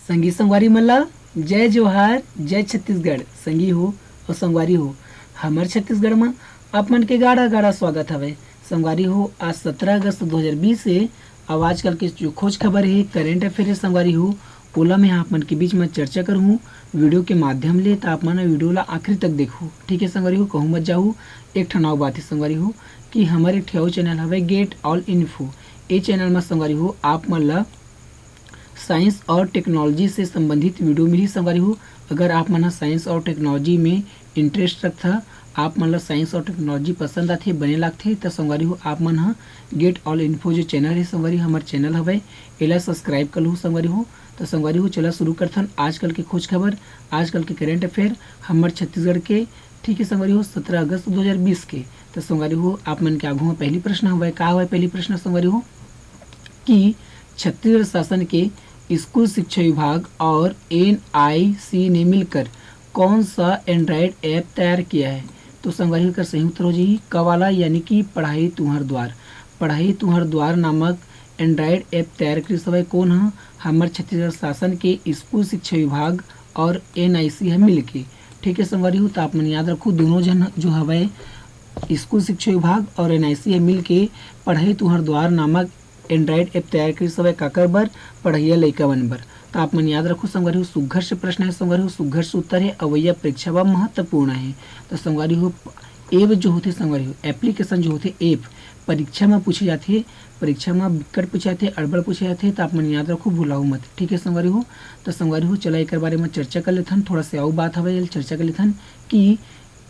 संगी संगवारी मन ला जय जोहार, जय छत्तीसगढ़। संगी हो और संगवारी हो, हमर छत्तीसगढ़ में आप मन के गाढ़ा गाढ़ा स्वागत हवे। संगवारी हो, आज 17 अगस्त 2020 से अब आजकल के जो खोज खबर है, करेंट अफेयर है संगवारी हो, ओला मैं आप मन के बीच में चर्चा करूँ वीडियो के माध्यम ले। तो आप मन वीडियो ला आखिरी तक देखो, ठीक है संगवारी हो, कहूँ मत जाऊ। एक ठनाव बात है संगवारी हो कि हमारे एक ठेव चैनल हवे गेट ऑल इन्फो। ये चैनल में संगवारी हो आप मन ला साइंस और टेक्नोलॉजी से संबंधित वीडियो मिली संगवारी हो। अगर आप मन साइंस और टेक्नोलॉजी में इंटरेस्ट रखता, आप मन ला साइंस और टेक्नोलॉजी पसंद आथे, बने लागथे, तो संगवारी हो आप मन ह गेट ऑल इन्फो जो चैनल है संगवारी हमार चैनल हवे, एला सब्सक्राइब कर लूँ संगवारी हो। तो संगवारी हो चला शुरू करथन आजकल के खोज खबर, आजकल के करेंट अफेयर हमार छत्तीसगढ़ के, ठीक है संगवारी हो 17 अगस्त 2020 के। तो संगवारी हो आप मन के आगू में पहली प्रश्न हवे, का हवे पहली प्रश्न संगवारी हो कि छत्तीसगढ़ शासन के स्कूल शिक्षा विभाग और NIC ने मिलकर कौन सा एंड्रॉयड ऐप तैयार किया है। तो संगवारी का सही उत्तर हो जाए कवाला, यानी कि पढ़ाई तुहर द्वार। पढ़ाई तुहर द्वार नामक एंड्रॉयड ऐप तैयार करी समय कौन है, हमारे छत्तीसगढ़ शासन के स्कूल शिक्षा विभाग और NIC है मिलके, ठीक है संगवारी हो। तो आप मन याद रखो दोनों जन जो हवे स्कूल शिक्षा विभाग और NIC है मिलके पढ़ाई तुहर द्वार नामक एंड्रॉयड ऐप तैयार करी समय काकर बर, पढ़ैया लइका मन बर। तो आप मन याद रखो संगवारी हो सुघर से प्रश्न है संगवारी हो, सुघर से उत्तर है अवैया परीक्षा व महत्वपूर्ण है। तो संगवारी हो ऐप जो होते संगवारी हो एप्लीकेशन जो होते ऐप परीक्षा में पूछे जाते, परीक्षा में विकट पूछे जाते, अड़बड़ पूछे जाते, तो आप मन याद रखो भुलाऊ मत, ठीक है संगवारी हो। तो संगवारी हो चला एक बारे में चर्चा कर लेथन, थोड़ा सा और बात हवे चर्चा कर लेथन कि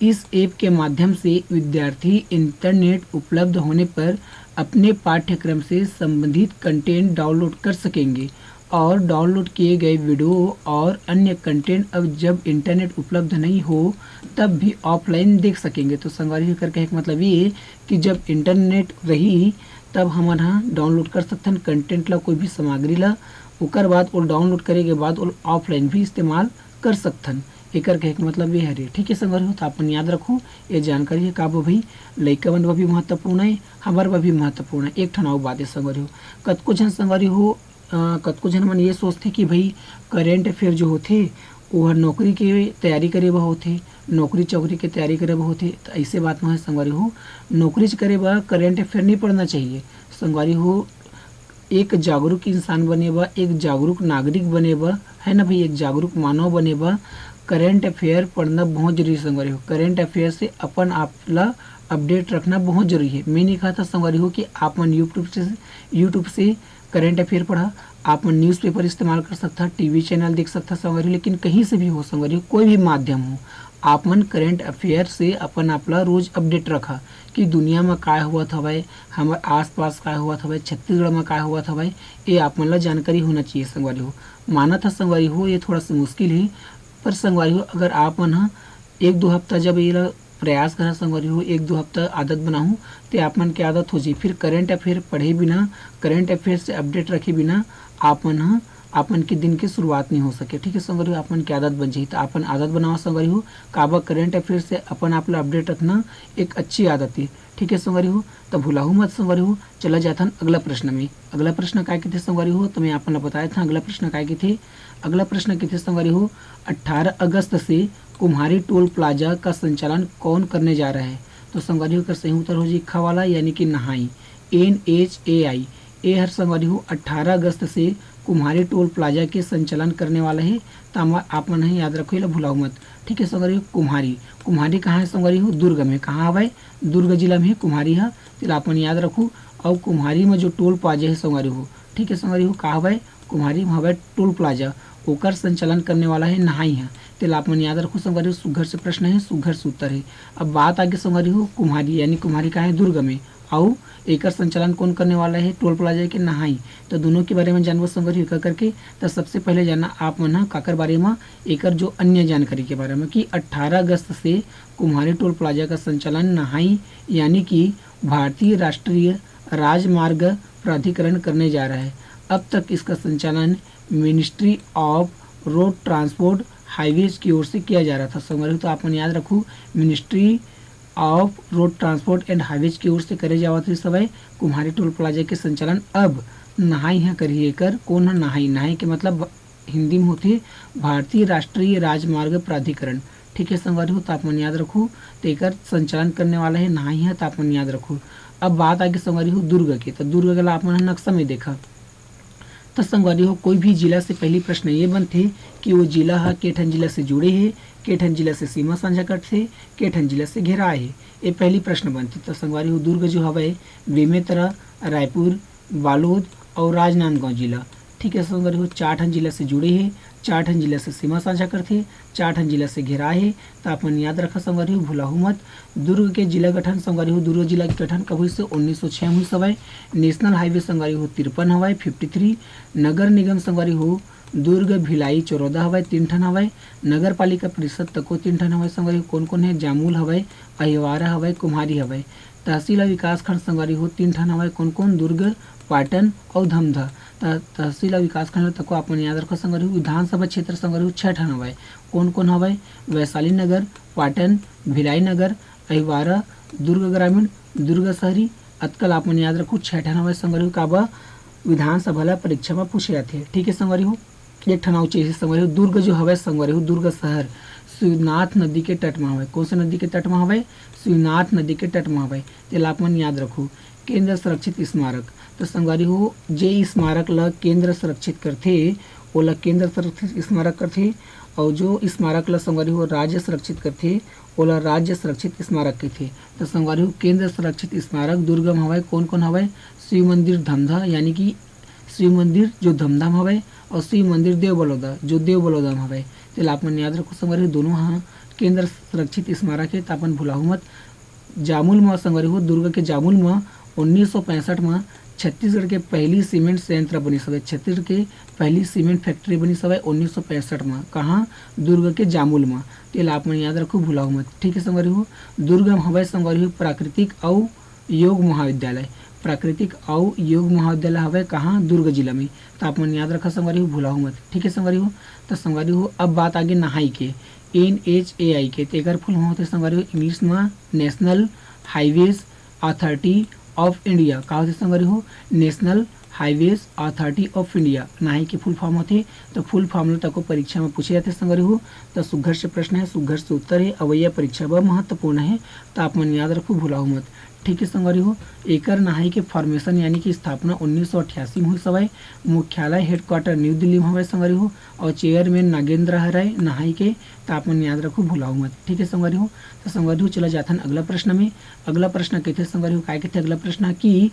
इस ऐप के माध्यम से विद्यार्थी इंटरनेट उपलब्ध होने पर अपने पाठ्यक्रम से संबंधित कंटेंट डाउनलोड कर सकेंगे और डाउनलोड किए गए वीडियो और अन्य कंटेंट अब जब इंटरनेट उपलब्ध नहीं हो तब भी ऑफलाइन देख सकेंगे। तो संगवारी कर कहे मतलब ये कि जब इंटरनेट रही तब हम डाउनलोड कर सकथन कंटेंट ला, कोई भी सामग्री ला, ओकर बाद वो डाउनलोड करे के बाद वो ऑफलाइन भी इस्तेमाल कर सकथन। एकर कहे के मतलब ये हरे, ठीक है संगवारी हो। तो अपन याद रखो ये जानकारी है का भाई लइका मन भी महत्वपूर्ण है, हमार भी महत्वपूर्ण है। एक ठनाव बात है संगवारी हो, कतको जन संगवारी हो कतको जन मन ये सोचते कि भाई करेंट अफेयर जो होते वो नौकरी के तैयारी करे बर होते, नौकरी चौकरी के तैयारी करे बर होते। तो ऐसे बात में है संगवारी हो नौकरी करे बर करेंट अफेयर नहीं पढ़ना चाहिए संगवारी हो। एक जागरूक इंसान बने बा, एक जागरूक नागरिक बने बा, है ना भाई, एक जागरूक मानव बने बा करेंट अफेयर पढ़ना बहुत जरूरी है संगवारी हो। करेंट अफेयर से अपन आप ला अपडेट रखना बहुत जरूरी है। मैं नहीं कहा था संगवारी हो कि आप मन यूट्यूब से करेंट अफेयर पढ़ा, आप मन न्यूज़पेपर इस्तेमाल कर सकता, टीवी चैनल देख सकता संगवारी हो, लेकिन कहीं से भी हो संगवारी हो, कोई भी माध्यम हो, आप मन करेंट अफेयर से अपन आपला रोज अपडेट रखा कि दुनिया में का हुआ हवे, हमारे आसपास का हुआ हवे, छत्तीसगढ़ में का हुआ हवे, ये आप मन ला जानकारी होना चाहिए संगवारी हो। माना था संगवारी हो ये थोड़ा सा मुश्किल है, पर संगवारी हो अगर आप मन एक दो हफ्ता जब ये प्रयास करा संगवारी हो, एक दो हफ्ता आदत बनाऊँ तो आप मन की आदत हो जाए। फिर करेंट अफेयर पढ़े बिना, करेंट अफेयर से अपडेट रखे बिना आप मन के दिन की शुरुआत नहीं हो सके, ठीक है संगवारी हो। आप मन की आदत बन जाए तो अपन आदत बनावा संगवारी हो, काबा करेंट अफेयर से अपन आप अपडेट रखना एक अच्छी आदत है, ठीक है संगवारी हो। तो भुलाऊ मत संगवारी हो। चला जाता अगला प्रश्न में। अगला प्रश्न काय के थे संगवारी हो, तो मैं आपन बताया था अगला प्रश्न काय के थे। अगला प्रश्न के थे संगवारी हो 18 अगस्त से कुम्हारी टोल प्लाजा का संचालन कौन करने जा रहा है। तो संगवारी हो का सही उत्तर हो जी खवाला, यानी कि नहाई, NHAI। ये हर संगवारी हो 18 अगस्त से कुम्हारी टोल प्लाजा के संचालन करने वाला है। तो आप मन याद रखो ये भुलाओ मत, ठीक है संगवारी हो। कुम्हारी कहाँ है संगवारी हो, दुर्ग में। कहाँ हवे, दुर्ग जिला में कुम्हारी है, तो आप मन याद रखो। और कुम्हारी में जो टोल प्लाजा है संगवारी हो, ठीक है संगवारी हो, कहाँ हवे, कुम्हारी में हवे टोल प्लाजा, ओकर संचालन करने वाला है नहाई है। तो आप मन याद रखो संगवारी हो सुघर से प्रश्न है, सुघर से उत्तर है। अब बात आगे संगवारी हो कुम्हारी, यानी कुम्हारी कहाँ है, दुर्ग में, और एकर संचालन कौन करने वाला है, टोल प्लाजा के नहाई। तो दोनों के बारे में जानवर संगवारी हो करके। तो सबसे पहले जानना आप मन काकर बारे में, एकर जो अन्य जानकारी के बारे में कि 18 अगस्त से कुम्हारी टोल प्लाजा का संचालन नहाई यानी कि भारतीय राष्ट्रीय राजमार्ग प्राधिकरण करने जा रहा है। अब तक इसका संचालन ministry of road transport highways की ओर से किया जा रहा था संगवारी हो। तो आप मन याद रखो ministry of road transport and highways की ओर से करे जावत समय कुम्हारी टोल प्लाजा के संचालन अब नहाई है करिए कर। कौन है नहाई, नहाई के मतलब हिंदी में होते भारतीय राष्ट्रीय राजमार्ग प्राधिकरण। ठीक है संगवारी हो, तापमान याद रखो। तो एकर संचालन करने वाला है नहाई है, तापमान याद रखो। अब बात आगे संगवारी हो दुर्ग के, तो दुर्ग का आपने नक्शा में देखा। तो संगवारी हो कोई भी जिला से पहली प्रश्न ये बनते कि वो जिला है केठन जिला से जुड़े है, केठन जिला से सीमा साझा करते, केठन जिला से घेरा है, ये पहली प्रश्न बनती। तो संगवारी हो दुर्ग जो हवा बेमेतरा, रायपुर, बालोद और राजनांदगांव जिला। ठीक है संगवारी हो 4 ठन जिला से जुड़े है, 4 ठन जिला से सीमा साझा करते, 4 ठन जिला से घेरा है। तो अपन याद रखा संगवारी हो, भुलाहू मत। दुर्ग के जिला गठन संगवारी हो, दुर्ग जिला के गठन कब हुई से 1906 हुई सवाई। नेशनल हाईवे संगवारी हो 53 हवाई 53। नगर निगम संगवारी हो दुर्ग भिलाई 14 हवाई 3 ठन हवाई। नगर पालिका परिषद तको 3 ठन हवाई संगवारी हो, कौन कौन है जामुल हवाई, अहिवारा हवाई, कुम्हारी हवाई। तहसील और विकास खंड संगवारी हो 3 ठन हवाई, कौन कौन दुर्ग, पाटन और धमधा। तहसील और विकास खंड तक अपन याद रखो संगवारी हो। विधानसभा क्षेत्र संगवारी हो 6 ठन हवाई, कौन कौन हवाई, वैशाली नगर, पाटन, भिलाई नगर, अहिवारा, दुर्ग ग्रामीण, दुर्ग शहरी। अतकल अपन याद रखो 6 ठन हवाई संगवारी हो। काबा विधानसभा ला परीक्षा में पूछे जाते। ठीक है संगवारी हो, एक ठन चाहिए संगवारी हो। दुर्ग जो हवाई संगवारी हो, दुर्ग शहर शिवनाथ नदी के तट में हवाई। कौन सा नदी के तट में हवाई, शिवनाथ नदी के तट में हवाई। तेला अपन याद रखो। केंद्र संरक्षित स्मारक, तो संगवारी हो जे स्मारक ला केंद्र संरक्षित करथे ओला केंद्र संरक्षित स्मारक करथे, और जो स्मारक ला संगवारी हो राज्य संरक्षित करथे ओला राज्य संरक्षित स्मारक कहथे। तो संगवारी हो केंद्र संरक्षित स्मारक दुर्ग में हवाई, कौन कौन हवाई, शिव मंदिर धमधा यानी कि शिव मंदिर जो धमधा में हवाई, और शिव मंदिर देव बलौदा जो देव बलौदा में हवाई। तो अपन याद रखो संगवारी हो दोनों हाँ केंद्र संरक्षित स्मारक है। तो अपन भुलाहू मत। जामुल में संगवारी हो दुर्ग के जामुल में 1965 में छत्तीसगढ़ के पहली सीमेंट संयंत्र बनी सवै। छत्तीसगढ़ के पहली सीमेंट फैक्ट्री बनी सवै 1965 में। कहाँ, दुर्ग के जामुल में। तेल आप मन याद रखो, भुलाओ मत। ठीक है संगवारी हो, दुर्ग में हवै संगवारी हो प्राकृतिक और योग महाविद्यालय। प्राकृतिक और योग महाविद्यालय हवै कहाँ, दुर्ग जिला में। तो आप मन याद रखा संगवारी हो, भुलाओ मत। ठीक है संगवारी हो, तो संगवारी हो अब बात आगे नहाई के NHAI के। तेकर फुल होते संगवारी हो इंग्लिश में national highways authority of India. का होते संगवारी हो, national highways authority of India. नाई के फुल फॉर्म होते। तो फुल फॉर्म तक परीक्षा में पूछे जाते संगवारी हो। तो सुघर से प्रश्न है, सुघर से उत्तर है, अवैया परीक्षा ब महत्वपूर्ण है। तो आप मन याद रखो, भुलाओ मत। ठीक है संगवारी हो, एकर नहाई के फॉर्मेशन यानी कि स्थापना 1988 में हुई सवाई। मुख्यालय हेडक्वार्टर न्यू दिल्ली में हुआ संगवारी हो, और चेयरमैन नागेंद्र हराय नहाई के। तो आप मन याद रखो, भुलाओ मत। ठीक है संगवारी हो, तो संगवारी हो चला जाता है अगला प्रश्न में। अगला प्रश्न कहते संगवारी हो, काय कहते अगला प्रश्न कि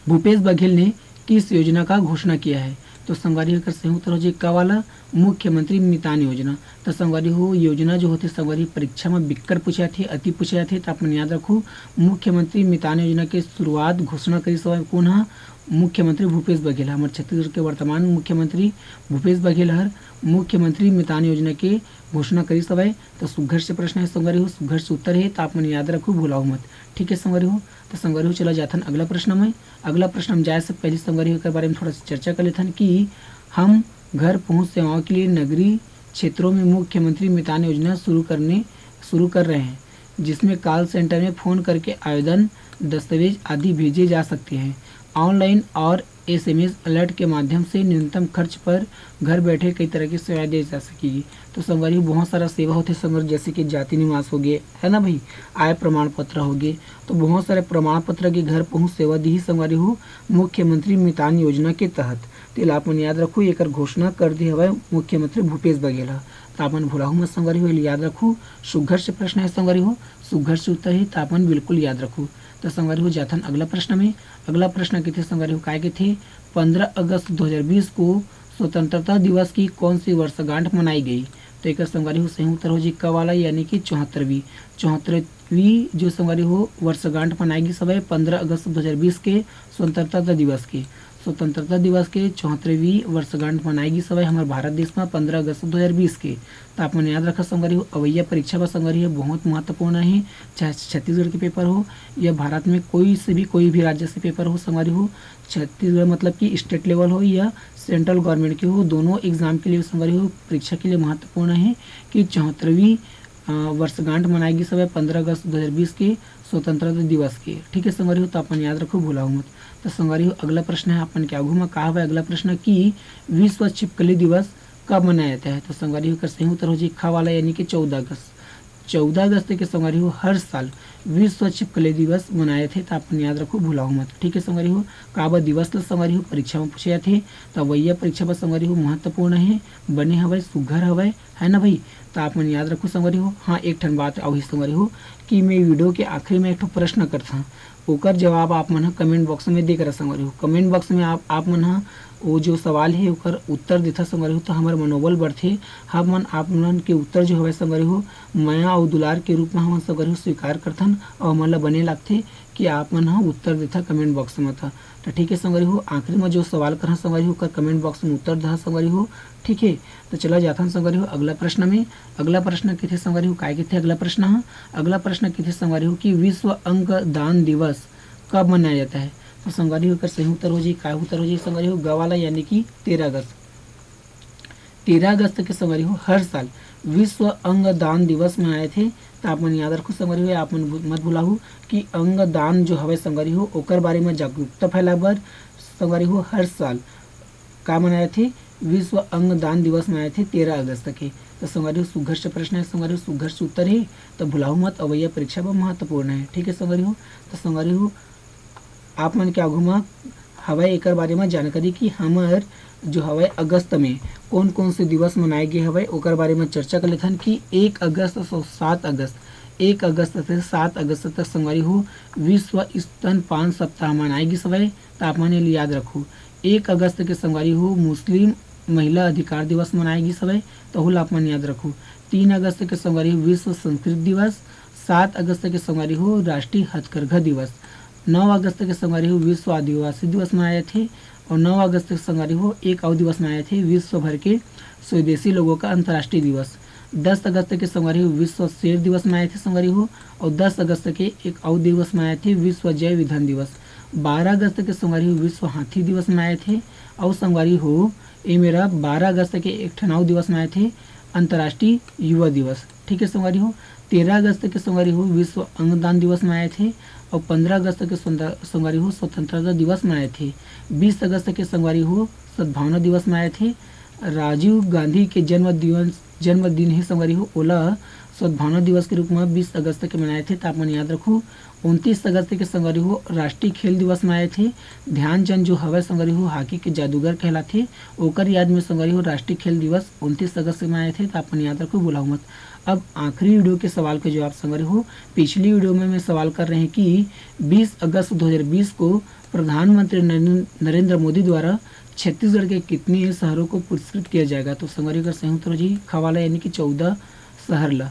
भूपेश बघेल ने किस योजना का घोषणा किया है। तो संगवारी हो कर संयुक्त रोजे का वाला मुख्यमंत्री मितान योजना। तो संगवारी हो योजना जो होते संगवारी परीक्षा में बिक्कर पूछे थे, अति पूछे थे। तो आप याद रखो, मुख्यमंत्री मितान योजना के शुरुआत घोषणा करी सवाल कौन है, मुख्यमंत्री भूपेश बघेल। हमारे छत्तीसगढ़ के वर्तमान मुख्यमंत्री भूपेश बघेल हर मुख्यमंत्री मितान योजना के घोषणा करी सवाई। तो सुघर से प्रश्न है संगवारी हो, सुघर से उत्तर है। तो आप याद रखो, भुलाओ मत। ठीक है संगवारी हो, तो संगवारी हो चला जाता अगला प्रश्न में। अगला प्रश्न हम जाए से पहले संगवारी हो के बारे में थोड़ा सा चर्चा कर लेते हैं कि हम घर पहुंच सेवाओं के लिए नगरीय क्षेत्रों में मुख्यमंत्री मितान योजना शुरू कर रहे हैं, जिसमें कॉल सेंटर में फ़ोन करके आवेदन, दस्तावेज आदि भेजे जा सकते हैं। ऑनलाइन और SMS अलर्ट के माध्यम से न्यूनतम खर्च पर घर बैठे कई तरह की सेवाएं दी जा सकेगी। तो संगवारी बहुत सारा सेवा होते हैं संगवारी, जैसे कि जाति निवास हो गए, है ना भाई, आय प्रमाण पत्र हो गए। तो बहुत सारे प्रमाण पत्र की घर पहुंच सेवा दी ही संगवारी हो मुख्यमंत्री मितान योजना के तहत। तो आप याद रखो, एक घोषणा कर दी हवा मुख्यमंत्री भूपेश बघेल। तो आप भुलाऊ मत संगवारी हो, याद रखो। सुघर से प्रश्न है संगवारी हो, सुघर से उत्तर है। तो आप बिल्कुल याद रखो। तो संगवारी हो जाता अगला प्रश्न में। अगला प्रश्न के थे संगवारी हो, काय के थे 15 अगस्त 2020 को स्वतंत्रता दिवस की कौन सी वर्षगांठ मनाई गई। तो एक संगवारी हो सही उत्तर हो जी का वाला, यानी कि 74वीं जो संगवारी हो वर्षगांठ मनाएगी सब 15 अगस्त 2020 के स्वतंत्रता दिवस के। स्वतंत्रता दिवस के 74वीं वर्षगांठ मनाएगी सब हमारे भारत देश में 15 अगस्त 2020 के। तो आप याद रखा संगवारी हो, अवैया परीक्षा व संगवारी है बहुत महत्वपूर्ण है, चाहे छत्तीसगढ़ के पेपर हो या भारत में कोई भी राज्य से पेपर हो संगवारी हो, छत्तीसगढ़ मतलब कि स्टेट लेवल हो या सेंट्रल गवर्नमेंट के हो, दोनों एग्जाम के लिए संगवारी हो परीक्षा के लिए महत्वपूर्ण है कि 74वीं वर्षगांठ मनाएगी सब 15 अगस्त 2020 के स्वतंत्रता दिवस के। ठीक है संगवारी हो, तो अपन याद रखो, भूलाओ मत। तो संगवारी हो अगला प्रश्न है अपन क्या घूमा कहा है अगला प्रश्न कि विश्व छिपकली दिवस कब मनाया जाता है। तो संगवारी हो कर सही उत्तर हो जी खा वाला यानी कि 14 अगस्त। 14 अगस्त के संगवारी हो हर साल विश्व छिपकली दिवस मनाए थे। तो अपन याद रखो, भूलाओ मत। ठीक है संगवारी हो, काबा दिवस ल संगवारी हो परीक्षा में पूछे थे। तो वही परीक्षा पर संगवारी हो महत्वपूर्ण है, बने हवय सुघर हवय, है ना भाई। तो आप मन याद रखो संगवारी हो। हाँ एक ठन बात अवही संगवारी हो कि मैं वीडियो के आखिरी में एक ठो प्रश्न करता, ओकर जवाब आप मन कमेंट बॉक्स में दे कर संगवारी हो। कमेंट बॉक्स में आप मन वो जो सवाल है ओकर उत्तर देता संगवारी हो, तो हमारे मनोबल बढ़थे। हम मन आप मन के उत्तर जो हवे संगवारी हो माया और दुलार के रूप में हम संगवारी हो स्वीकार करथन और हमन ला बने लगथे कि आप मन ह उत्तर देता कमेंट बॉक्स में था। तो ठीक है संगवारी हो, आखिरी में जो सवाल कर संगवारी हो कर कमेंट बॉक्स में उत्तर दा संगवारी हो। ठीक है, तो चला जाता हूँ संगवारी हो अगला प्रश्न में। अगला प्रश्न किथे संगवारी हो काय किथे अगला प्रश्न है। अगला प्रश्न किथे संगवारी हो कि विश्व अंग दान दिवस कब मनाया जाता है। तो संगवारी हो कर सही उत्तर हो जी काय उत्तर हो जी संगवारी हो गवाला यानी कि 13 अगस्त। 13 अगस्त के संगवारी हो हर साल विश्व अंग दान दिवस मनाए थे। तो आप मन याद रखो संगवारी हो, आप मन मत भुलाहू कि अंग दान जो हवे संगवारी हो ओकर बारे में जागरूकता फैलाए बर संगवारी हो हर साल का मनाए थे विश्व अंग दान दिवस मनाए थे 13 अगस्त के। तो संगवारी हो सुघर से प्रश्न है संगवारी हो, सुघर से उत्तर है, तो भुलाओ मत। अवैया परीक्षा में महत्वपूर्ण है। ठीक है संगवारी हो, तो संगवारी हो आप मन के आगू में हवाई एकर बारे में जानकारी कि हमर जो हवाई अगस्त में कौन कौन से दिवस मनाए गए हवाई ओकर बारे में चर्चा कर लेथन कि 1 अगस्त से 7 अगस्त 1 अगस्त से 7 अगस्त तक संगवारी हो विश्व स्तनपान सप्ताह मनाएगी सवै। तो आप मन याद रखो 1 अगस्त के संगवारी हो मुस्लिम महिला अधिकार दिवस मनाएगी सवै, तो हुल आप मन याद रखो। 3 अगस्त के संगवारी हो विश्व संस्कृत दिवस। 7 अगस्त के संगवारी हो राष्ट्रीय हथकरघा दिवस। 9 अगस्त के संगवारी हो विश्व आदिवासी दिवस मनाए थे। और 9 अगस्त के संगवारी हो एक और दिवस मनाए थे विश्व भर के स्वदेशी लोगों का अंतर्राष्ट्रीय दिवस। 10 अगस्त के संगवारी हो विश्व शेर दिवस मनाए थे संगवारी हो। और 10 अगस्त के एक और दिवस मनाए थे विश्व जैव विधन दिवस। 12 अगस्त के संगवारी हो विश्व हाथी दिवस मनाए थे। और संगवारी हो ये मेरा 12 अगस्त के एक ठनाव दिवस मनाए थे अंतर्राष्ट्रीय युवा दिवस। ठीक है संगवारी हो। 13 अगस्त के संगवारी हो विश्व अंगदान दिवस मनाए थे। और 15 अगस्त के संगवारी हो स्वतंत्रता दिवस मनाए थे। 20 अगस्त के संगवारी हो सद्भावना दिवस मनाए थे। राजीव गांधी के जन्मदिन ही संगवारी हो ओला सद्भावना दिवस के रूप में 20 अगस्त के मनाए थे। तो आप मन याद रखो। 29 अगस्त के संगवारी हो राष्ट्रीय खेल दिवस मनाए थे। ध्यानचंद जो हवा संगवारी हो हॉकी के जादूगर कहलाते ओकर याद में संगवारी हो राष्ट्रीय खेल दिवस 29 अगस्त के मनाए थे। तो आप मन याद रखो, भुलाओ मत। अब आखिरी वीडियो के सवाल के जवाब संगवारी हो पिछली वीडियो में मैं सवाल कर रहे हैं कि 20 अगस्त 2020 को प्रधानमंत्री नरेंद्र मोदी द्वारा छत्तीसगढ़ के कितने शहरों को पुरस्कृत किया जाएगा। तो संगवारी का सही उत्तर जी खवाला यानी कि 14 शहर ला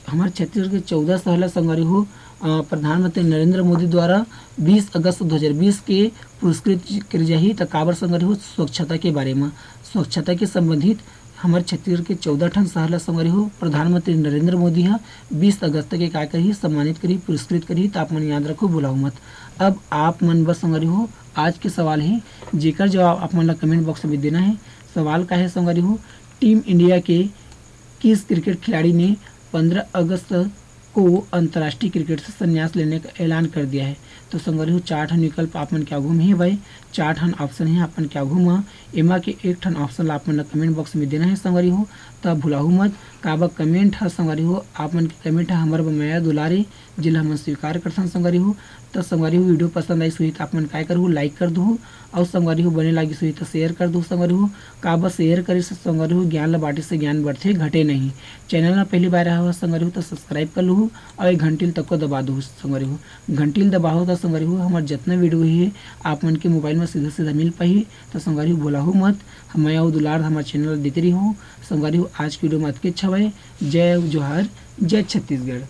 हमारे छत्तीसगढ़ के 14 शहर ला संगवारी हो प्रधानमंत्री नरेंद्र मोदी द्वारा 20 अगस्त 2020 के पुरस्कृत कर जाही। तो काबर संगवारी हो स्वच्छता के बारे में, स्वच्छता के संबंधित हमारे छत्तीसगढ़ के 14 ठन शहर ला संगवारी हो प्रधानमंत्री नरेंद्र मोदी हा 20 अगस्त के का करी सम्मानित करी पुरस्कृत करी। तो आप मन याद रखो, भुलाओ मत। अब आप मन बस संगवारी हो आज के सवाल है जेकर जवाब आप मन ला कमेंट बॉक्स में देना है। सवाल का है संगवारी हो टीम इंडिया के किस क्रिकेट खिलाड़ी ने 15 अगस्त को अंतर्राष्ट्रीय क्रिकेट से संन्यास लेने का ऐलान कर दिया है। तो संगवारी हो 4 ठन विकल्प आप मन क्या घूम है भाई, 4 ठन ऑप्शन है अपन क्या घूम एमा के एक ठन ऑप्शन आप मन कमेंट बॉक्स में देना है संगवारी हो। तब भुलाहू मत काबा कमेंट है संगवारी हो आप मन के कमेंट है हमारे माया दुलारे जिला हम स्वीकार करथन संगवारी हो। तो संगवारी हो वीडियो पसंद आई सुई तो आप मन काय करूँ लाइक कर दू और संगवारी हो बने लगी सुई तो शेयर कर दू संगवारी हो। काबा शेयर करे से संगवारी हो ज्ञान ला बाटे से ज्ञान बढ़ते घटे नहीं। चैनल में पहली बार आया हुआ संगवारी हो तो सब्सक्राइब कर लूँ और घंटील तक को दबा दू संगवारी हो। घंटील दबाओ तो संगवारी हो हमारे जितना वीडियो है आप मन के मोबाइल में सीधा सीधा मिल पाही। तो संगवारी हो बोलाहू मत मैं और दुलार हमारे चैनल देते रही हूँ संगवारी हो। आज की वीडियो में अतके अच्छा भाई। जय जोहार, जय छत्तीसगढ़।